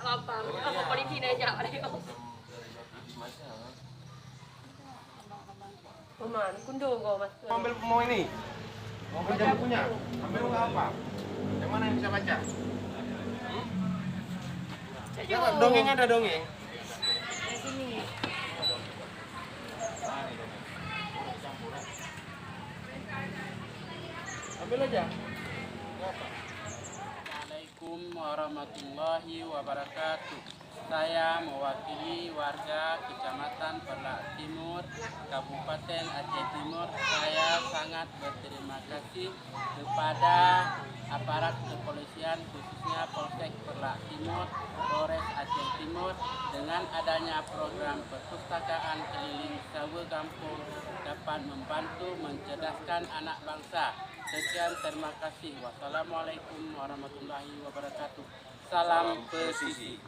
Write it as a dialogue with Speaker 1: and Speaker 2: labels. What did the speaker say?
Speaker 1: apa-apa. Apa polisi nanyaอะไรOman, kundo kau mas.
Speaker 2: Ambil mau ini, mau pinjam bukunya, ambil nggak apa? Yang mana yang bisa baca? Dongeng ada dongeng.
Speaker 1: Di sini.
Speaker 2: Ambil aja.
Speaker 3: Assalamualaikum warahmatullahi wabarakatuh. Saya mewakili warga Kecamatan Perlak Timur, Kabupaten Aceh Timur. Saya sangat berterima kasih kepada aparat kepolisian khususnya Polsek Perlak Timur, Polres Aceh Timur dengan adanya program perpustakaan keliling Sawe Kampung dapat membantu mencerdaskan anak bangsa. Sekian, terima kasih. Wassalamualaikum warahmatullahi wabarakatuh. Salam presisi.